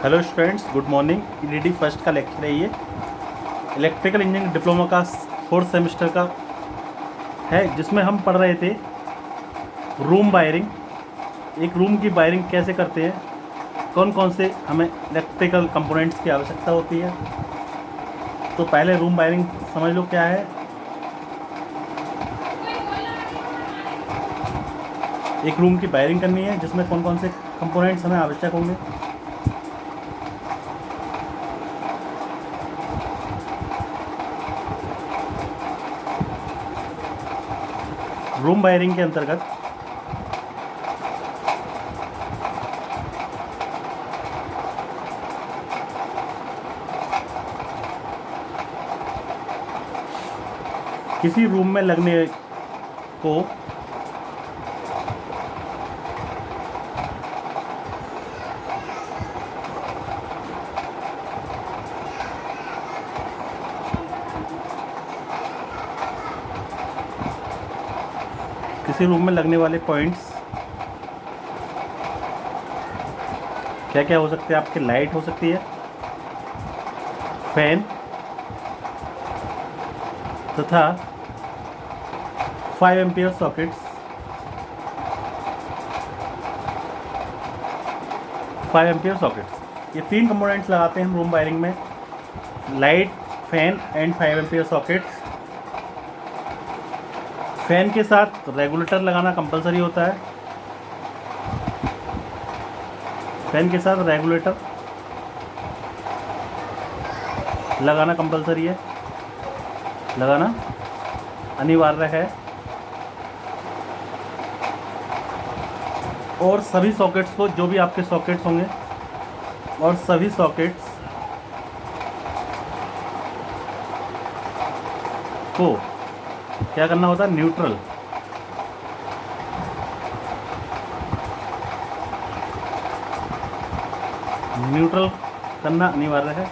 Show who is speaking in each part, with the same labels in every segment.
Speaker 1: Hello students, good morning. EDD first का lecture है ये। इलेक्ट्रिकल इंजीनियरिंग डिप्लोमा का 4th सेमेस्टर का है, जिसमें हम पढ़ रहे थे रूम वायरिंग। एक रूम की वायरिंग कैसे करते हैं, कौन कौन से हमें इलेक्ट्रिकल कंपोनेंट्स की आवश्यकता होती है। तो पहले रूम वायरिंग समझ लो क्या है। एक रूम की वायरिंग करनी है जिसमें कौन कौन से कंपोनेंट्स हमें आवश्यक होंगे। रूम वायरिंग के अंतर्गत किसी रूम में लगने को किसी रूम में लगने वाले पॉइंट्स क्या क्या हो सकते हैं आपके। लाइट हो सकती है, फैन तथा 5 एम्पियर सॉकेट्स। 5 एम्पियर सॉकेट्स, ये 3 कंपोनेंट्स लगाते हैं हम रूम वायरिंग में। Light, fan and 5 ampere sockets. Fan के साथ रेगुलेटर लगाना कंपलसरी होता है। फैन के साथ रेगुलेटर लगाना कंपलसरी है, लगाना अनिवार्य है। और सभी सॉकेट्स को, जो भी आपके सॉकेट्स होंगे, और सभी सॉकेट्स को क्या करना होता है, न्यूट्रल। न्यूट्रल करना अनिवार्य है।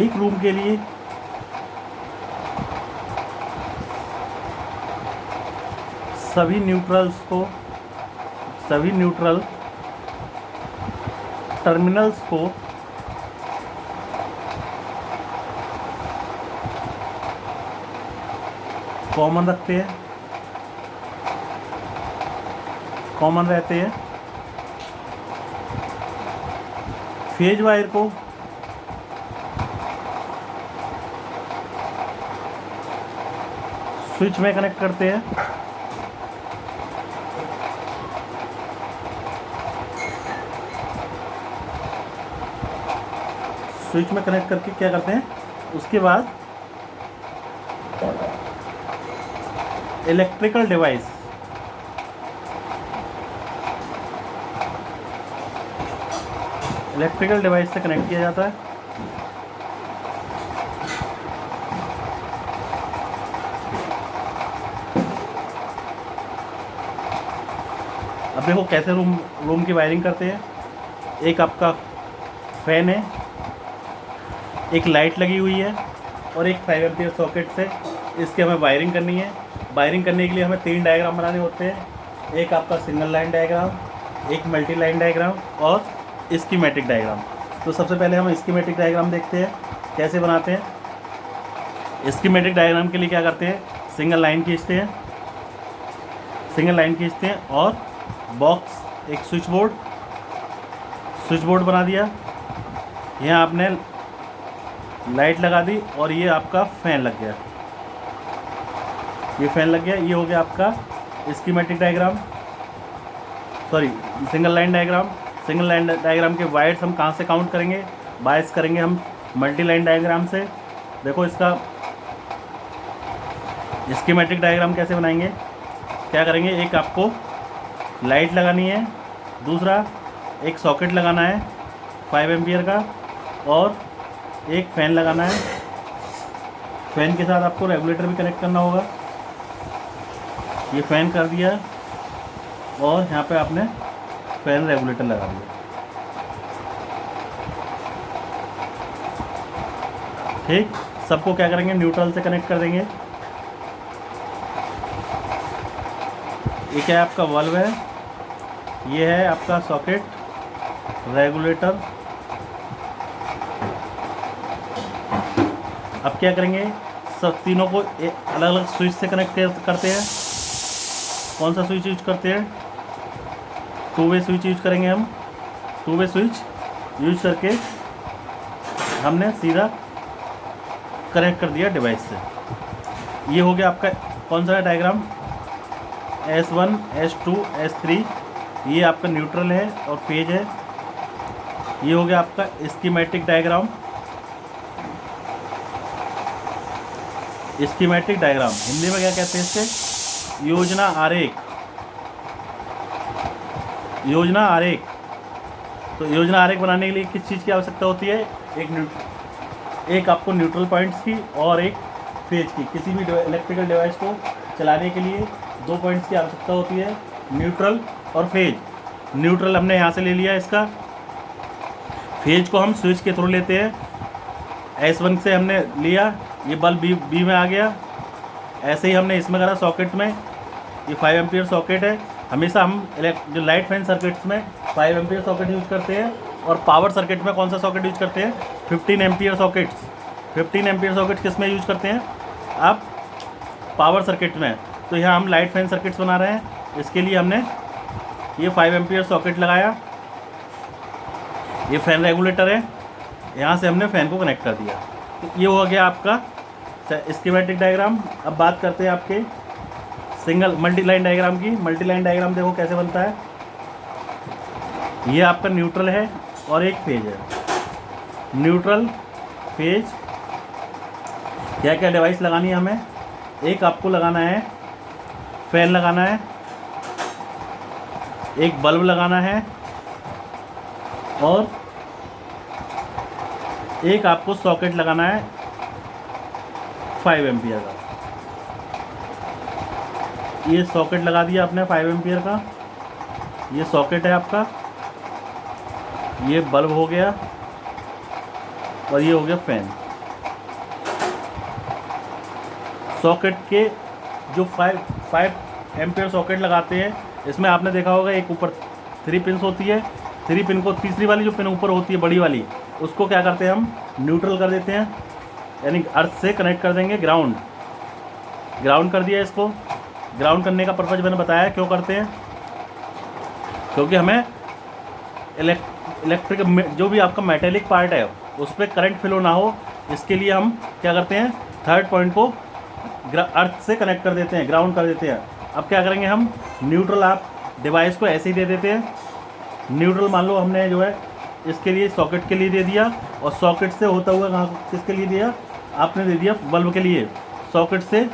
Speaker 1: एक रूम के लिए सभी न्यूट्रल टर्मिनल्स को कॉमन रखते हैं, कॉमन रहते हैं। फेज वायर को स्विच में कनेक्ट करते हैं। स्विच में कनेक्ट करके क्या करते हैं, उसके बाद इलेक्ट्रिकल डिवाइस से कनेक्ट किया जाता है। अब देखो कैसे रूम की वायरिंग करते हैं। एक आपका फैन है, एक लाइट लगी हुई है और एक 5 एम्पियर सॉकेट से इसकी हमें वायरिंग करनी है। वायरिंग करने के लिए हमें 3 डायग्राम बनाने होते हैं। एक आपका सिंगल लाइन डायग्राम, एक मल्टी लाइन डायग्राम और स्कीमेटिक डायग्राम। तो सबसे पहले हम स्कीमेटिक डायग्राम देखते हैं कैसे बनाते हैं। स्कीमेटिक डायग्राम के लिए क्या करते हैं, सिंगल लाइन खींचते हैं और बॉक्स, एक स्विच बोर्ड बना दिया। यहाँ आपने लाइट लगा दी और ये आपका फैन लग गया। ये फैन लग गया, ये हो गया आपका schematic diagram, sorry single line diagram. Single line diagram के वायर्स हम कहाँ से काउंट करेंगे, बायस करेंगे हम मल्टी लाइन डायग्राम से। देखो इसका स्कीमेटिक डायग्राम कैसे बनाएंगे, क्या करेंगे, एक आपको लाइट लगानी है, दूसरा एक सॉकेट लगाना है 5 एम्पियर का, और एक फ़ैन लगाना है। फ़ैन के साथ आपको रेगुलेटर भी कनेक्ट करना होगा। ये फ़ैन कर दिया और यहाँ पे आपने फ़ैन रेगुलेटर लगा दिया। ठीक, सबको क्या करेंगे, न्यूट्रल से कनेक्ट कर देंगे। ये क्या है, आपका बल्ब है, ये है आपका सॉकेट, रेगुलेटर। अब क्या करेंगे, सब तीनों को अलग अलग स्विच से कनेक्ट करते हैं। कौन सा स्विच यूज करते हैं, 2 वे स्विच यूज करेंगे हम। 2 वे स्विच यूज करके हमने सीधा कनेक्ट कर दिया डिवाइस से। ये हो गया आपका कौन सा डायग्राम, S1 S2 S3। ये आपका न्यूट्रल है और फेज है। ये हो गया आपका schematic diagram. Schematic diagram Hindi में क्या कहते हैं इससे, योजना आरेख। योजना आरेख। तो योजना आरेख बनाने के लिए किस चीज़ की आवश्यकता होती है, एक आपको न्यूट्रल पॉइंट्स की और एक फेज की। किसी भी इलेक्ट्रिकल डिवाइस को चलाने के लिए 2 पॉइंट्स की आवश्यकता होती है, न्यूट्रल और फेज। न्यूट्रल हमने यहाँ से ले लिया इसका, फेज को हम स्विच के थ्रू लेते हैं। S1 से हमने लिया, ये बल्ब बी में आ गया। ऐसे ही हमने इसमें करा सॉकेट में, ये 5 एम्पियर सॉकेट है। हमेशा हम जो लाइट फैन सर्किट्स में 5 एम्पियर सॉकेट यूज़ करते हैं, और पावर सर्किट में कौन सा सॉकेट यूज़ करते हैं, 15 एम्पियर सॉकेट्स। 15 एम्पियर सॉकेट किस में यूज़ करते हैं आप, पावर सर्किट में। तो यहाँ हम लाइट फैन सर्किट्स बना रहे हैं, इसके लिए हमने ये 5 एम्पियर सॉकेट लगाया। ये फैन रेगुलेटर है, यहाँ से हमने फ़ैन को कनेक्ट कर दिया। तो ये हो गया आपका स्कीमेटिक डायग्राम। अब बात करते हैं आपके सिंगल मल्टी लाइन डायग्राम की। मल्टी लाइन डायग्राम देखो कैसे बनता है। ये आपका न्यूट्रल है और एक फेज है। न्यूट्रल, फेज, क्या क्या डिवाइस लगानी है हमें, एक आपको लगाना है फैन लगाना है, एक बल्ब लगाना है, और एक आपको सॉकेट लगाना है 5 एम्पियर का। ये सॉकेट लगा दिया आपने 5 एम्पियर का, ये सॉकेट है आपका, ये बल्ब हो गया, और ये हो गया फैन। सॉकेट के जो 5 एम्पियर सॉकेट लगाते हैं, इसमें आपने देखा होगा एक ऊपर 3 पिन्स होती है। 3 पिन को, तीसरी वाली जो पिन ऊपर होती है बड़ी वाली, उसको क्या करते हैं हम न्यूट्रल कर देते हैं, यानी अर्थ से कनेक्ट कर देंगे। ग्राउंड कर दिया इसको। ग्राउंड करने का पर्पज़ मैंने बताया क्यों करते हैं, क्योंकि हमें इलेक्ट्रिक जो भी आपका मेटेलिक पार्ट है उस पर करंट फ्लो ना हो, इसके लिए हम क्या करते हैं, थर्ड पॉइंट को अर्थ से कनेक्ट कर देते हैं, ग्राउंड कर देते हैं। अब क्या करेंगे हम, न्यूट्रल आप डिवाइस को ऐसे ही दे देते हैं। न्यूट्रल मान लो हमने जो है इसके लिए सॉकेट के लिए दे दिया, और सॉकेट से होता हुआ कहाँ किसके लिए दिया, आपने दे दिया बल्ब के लिए। सॉकेट से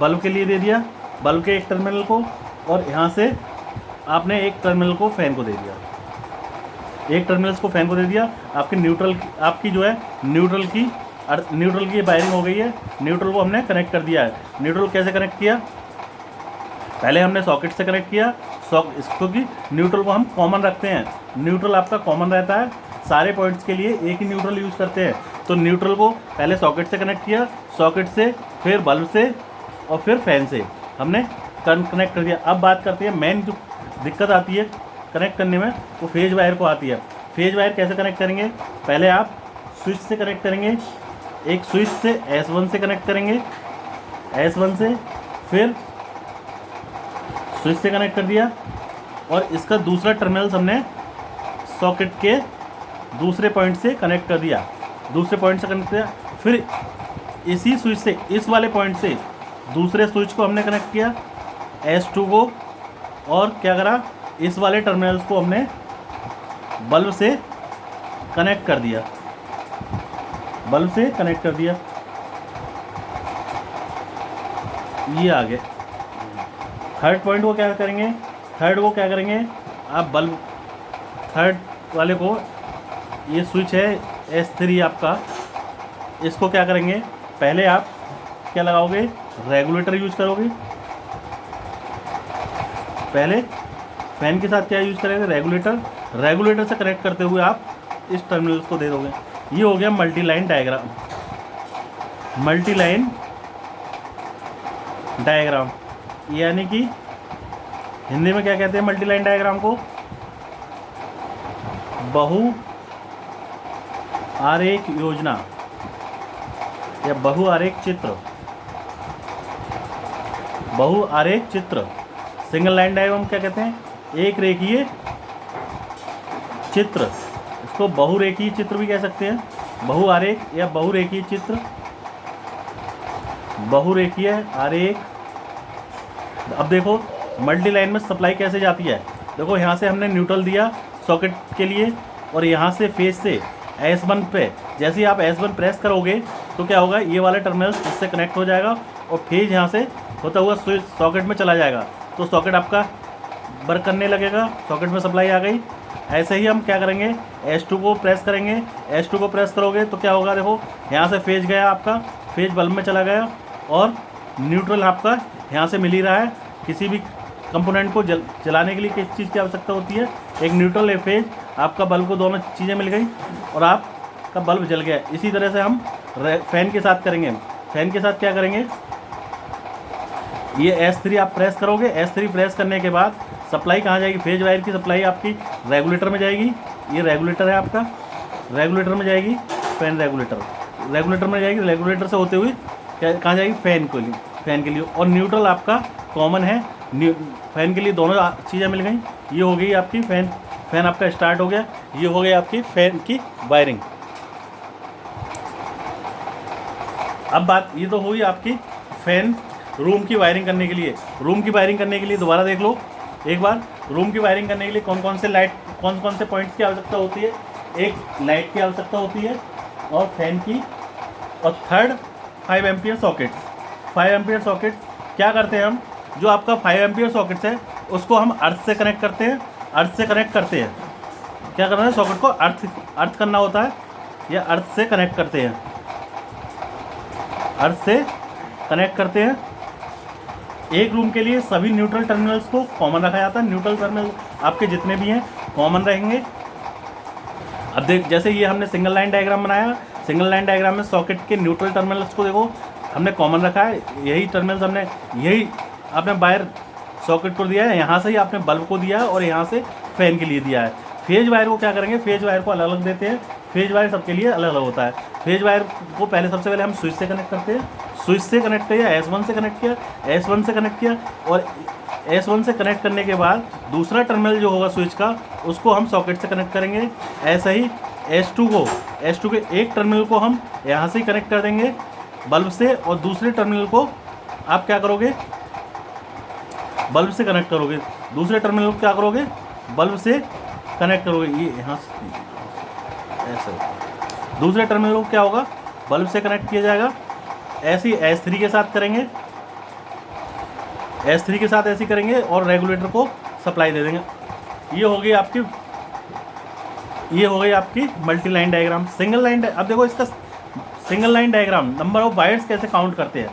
Speaker 1: बल्ब के लिए दे दिया, बल्ब के एक टर्मिनल को, और यहाँ से आपने एक टर्मिनल को फैन को दे दिया। एक टर्मिनल्स को फैन को दे दिया। आपकी न्यूट्रल, आपकी जो है न्यूट्रल की वायरिंग हो गई है। न्यूट्रल को हमने कनेक्ट कर दिया है। न्यूट्रल कैसे कनेक्ट किया, पहले हमने सॉकेट से कनेक्ट किया। इसको कि न्यूट्रल को हम कॉमन रखते हैं, न्यूट्रल आपका कॉमन रहता है, सारे पॉइंट्स के लिए एक ही न्यूट्रल यूज़ करते हैं। तो न्यूट्रल को पहले सॉकेट से कनेक्ट किया, सॉकेट से फिर बल्ब से, और फिर फैन से हमने कनेक्ट कर दिया। अब बात करते हैं मेन जो दिक्कत आती है कनेक्ट करने में, वो फेज वायर को आती है। फेज वायर कैसे कनेक्ट करेंगे, पहले आप स्विच से कनेक्ट करेंगे, एक स्विच से S1 से कनेक्ट करेंगे, S1 से, फिर स्विच से कनेक्ट कर दिया, और इसका दूसरा टर्मिनल हमने सॉकेट के दूसरे पॉइंट से कनेक्ट कर दिया। दूसरे पॉइंट से कनेक्ट किया, फिर इसी स्विच से, इस वाले पॉइंट से दूसरे स्विच को हमने कनेक्ट किया S2 को, और क्या करा, इस वाले टर्मिनल्स को हमने बल्ब से कनेक्ट कर दिया, बल्ब से कनेक्ट कर दिया। ये आ गए। थर्ड पॉइंट को क्या करेंगे, आप बल्ब थर्ड वाले को, ये स्विच है S3 आपका, इसको क्या करेंगे, पहले आप क्या लगाओगे, रेगुलेटर यूज करोगे। पहले फैन के साथ क्या यूज करेंगे, रेगुलेटर से कनेक्ट करते हुए आप इस टर्मिनल्स को दे दोगे। ये हो गया multi line diagram. Multi line diagram, यानी कि हिंदी में क्या कहते हैं मल्टी लाइन डायग्राम को? बहु आरेख योजना या बहु आरेख चित्र। बहु आरेख चित्र, सिंगल लाइन डायग्राम क्या कहते हैं? एक रेखीय चित्र। इसको बहुरेखीय चित्र भी कह सकते हैं, बहु आरेख या बहुरेखीय चित्र, बहुरेखीय आरेख। अब देखो मल्टी लाइन में सप्लाई कैसे जाती है। देखो यहाँ से हमने न्यूट्रल दिया सॉकेट के लिए, और यहाँ से फेज से S1 पे जैसे ही आप S1 प्रेस करोगे तो क्या होगा, ये वाला टर्मिनल इससे कनेक्ट हो जाएगा और फेज यहाँ से होता हुआ स्विच सॉकेट में चला जाएगा, तो सॉकेट आपका वर्क करने लगेगा, सॉकेट में सप्लाई आ गई। ऐसे ही हम क्या करेंगे, S2 को प्रेस करेंगे, S2 को प्रेस करोगे तो क्या होगा, देखो यहाँ से फेज गया, आपका फेज बल्ब में चला गया और न्यूट्रल आपका यहाँ से मिल ही रहा है। किसी भी कंपोनेंट को जलाने के लिए किस चीज़ की आवश्यकता होती है? एक न्यूट्रल, एक फेज। आपका बल्ब को दोनों चीज़ें मिल गई और आपका बल्ब जल गया। इसी तरह से हम फैन के साथ करेंगे। फैन के साथ क्या करेंगे, ये S3 आप प्रेस करोगे, S3 प्रेस करने के बाद सप्लाई कहाँ जाएगी? फेज वायर की सप्लाई आपकी रेगुलेटर में जाएगी। ये रेगुलेटर है आपका, रेगुलेटर में जाएगी, फैन रेगुलेटर में जाएगी। रेगुलेटर से होते हुए कहाँ जाएगी? फैन के लिए। और न्यूट्रल आपका कॉमन है, फैन के लिए दोनों चीज़ें मिल गई। ये हो गई आपकी फैन आपका स्टार्ट हो गया। ये हो गई आपकी फैन की वायरिंग। अब बात ये तो हुई आपकी फैन रूम की वायरिंग करने के लिए। रूम की वायरिंग करने के लिए दोबारा देख लो एक बार। रूम की वायरिंग करने के लिए कौन कौन से पॉइंट्स की आवश्यकता होती है? एक लाइट की आवश्यकता होती है और फैन की, और third 5 ampere sockets. 5 ampere sockets क्या करते हैं हम, जो आपका 5 एम्पियर सॉकेट्स है उसको हम अर्थ से कनेक्ट करते हैं। क्या करना है, सॉकेट को अर्थ करना होता है या अर्थ से कनेक्ट करते हैं। एक रूम के लिए सभी न्यूट्रल टर्मिनल्स को कॉमन रखा जाता है। न्यूट्रल टर्मिनल आपके जितने भी हैं कॉमन रहेंगे। अब देख, जैसे ये हमने सिंगल लाइन डायग्राम बनाया, सिंगल लाइन डायग्राम में सॉकेट के न्यूट्रल टर्मिनल्स को देखो हमने कॉमन रखा है। यही टर्मिनल्स आपने वायर सॉकेट को दिया है, यहाँ से ही आपने बल्ब को दिया है और यहाँ से फैन के लिए दिया है। फेज वायर को क्या करेंगे, फेज वायर को अलग अलग देते हैं। फेज वायर सबके लिए अलग अलग होता है। फेज वायर को सबसे पहले हम स्विच से कनेक्ट करते हैं। स्विच से कनेक्ट किया, S1 से कनेक्ट किया और S1 से कनेक्ट करने के बाद दूसरा टर्मिनल जो होगा स्विच का, उसको हम सॉकेट से कनेक्ट करेंगे। ऐसा ही S2 के एक टर्मिनल को हम यहाँ से ही कनेक्ट कर देंगे बल्ब से, और दूसरे टर्मिनल को आप क्या करोगे, बल्ब से कनेक्ट करोगे। दूसरे टर्मिनल को क्या करोगे, बल्ब से कनेक्ट करोगे। ये यहाँ से ऐसे दूसरे टर्मिनल को क्या होगा, बल्ब से कनेक्ट किया जाएगा। ऐसे ही S3 के साथ करेंगे, S3 के साथ ऐसे करेंगे और रेगुलेटर को सप्लाई दे देंगे। ये हो गई आपकी multi line diagram. Single line, अब देखो इसका single line diagram number of wires कैसे काउंट करते हैं।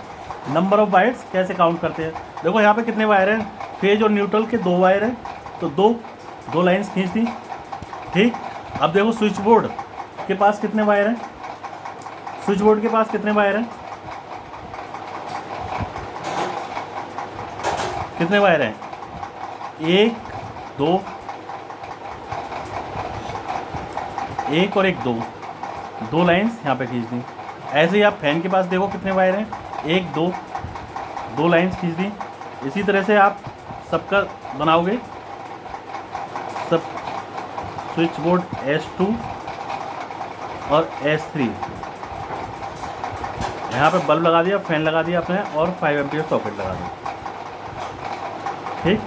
Speaker 1: देखो यहाँ पे कितने वायर हैं, फेज और न्यूट्रल के 2 वायर हैं, तो दो लाइन्स खींच दी। ठीक, अब देखो स्विच बोर्ड के पास कितने वायर हैं, कितने वायर हैं, 1 2 1 और 1 2 लाइन्स यहाँ पे खींच दी। ऐसे ही आप फैन के पास देखो कितने वायर हैं, 1 2 लाइन्स खींच दी। इसी तरह से आप सबका बनाओगे, सब स्विच बोर्ड S2 और S3। यहाँ पे बल्ब लगा दिया, फैन लगा दिया आपने और 5 एम्पियर सॉकेट लगा दिया। ठीक,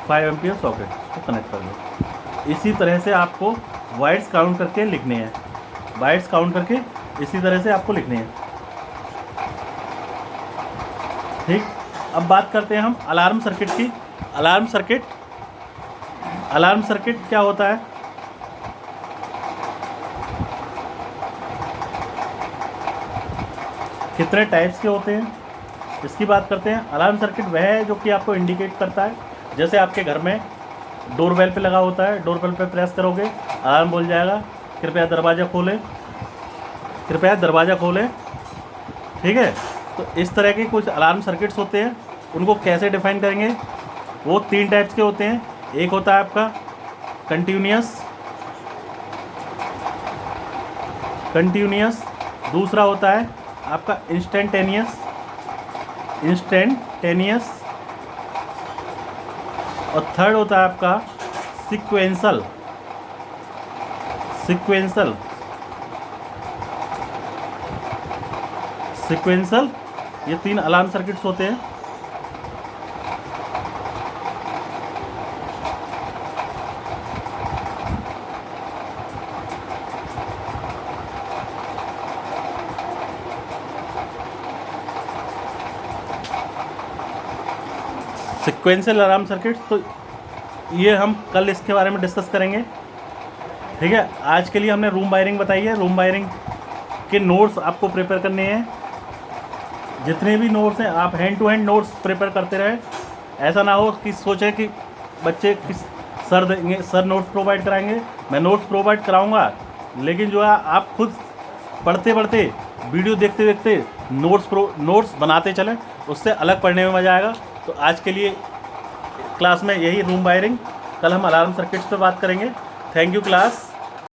Speaker 1: 5 एम्पियर सॉकेट को कनेक्ट कर लो। इसी तरह से आपको वायर्स काउंट करके लिखने हैं, इसी तरह से आपको लिखने हैं। ठीक, अब बात करते हैं हम अलार्म सर्किट की। अलार्म सर्किट क्या होता है, कितने टाइप्स के होते हैं, इसकी बात करते हैं। अलार्म सर्किट वह है जो कि आपको इंडिकेट करता है, जैसे आपके घर में डोरबेल पे लगा होता है, डोरबेल पे प्रेस करोगे अलार्म बोल जाएगा, कृपया दरवाज़ा खोलें। ठीक है। तो इस तरह के कुछ अलार्म सर्किट्स होते हैं, उनको कैसे डिफाइन करेंगे, वो 3 टाइप्स के होते हैं। एक होता है आपका कंटिन्यूअस, दूसरा होता है आपका इंस्टेंटेनियस, और थर्ड होता है आपका सीक्वेंसल। ये 3 अलार्म सर्किट्स होते हैं। सीक्वेंशियल अलार्म सर्किट्स, तो ये हम कल इसके बारे में डिस्कस करेंगे। ठीक है, आज के लिए हमने रूम वायरिंग बताई है। रूम वायरिंग के नोट्स आपको प्रिपेयर करने हैं। जितने भी नोट्स हैं आप hand to hand notes prepare करते रहें। ऐसा ना हो कि सोचें कि बच्चे किस सर देंगे, सर नोट्स प्रोवाइड कराएंगे। मैं नोट्स प्रोवाइड कराऊंगा, लेकिन जो है आप खुद पढ़ते पढ़ते, वीडियो देखते देखते नोट्स बनाते चलें, उससे अलग पढ़ने में मज़ा आएगा। तो आज के लिए क्लास में यही रूम वायरिंग, कल हम अलार्म सर्किट्स पर बात करेंगे। Thank you class.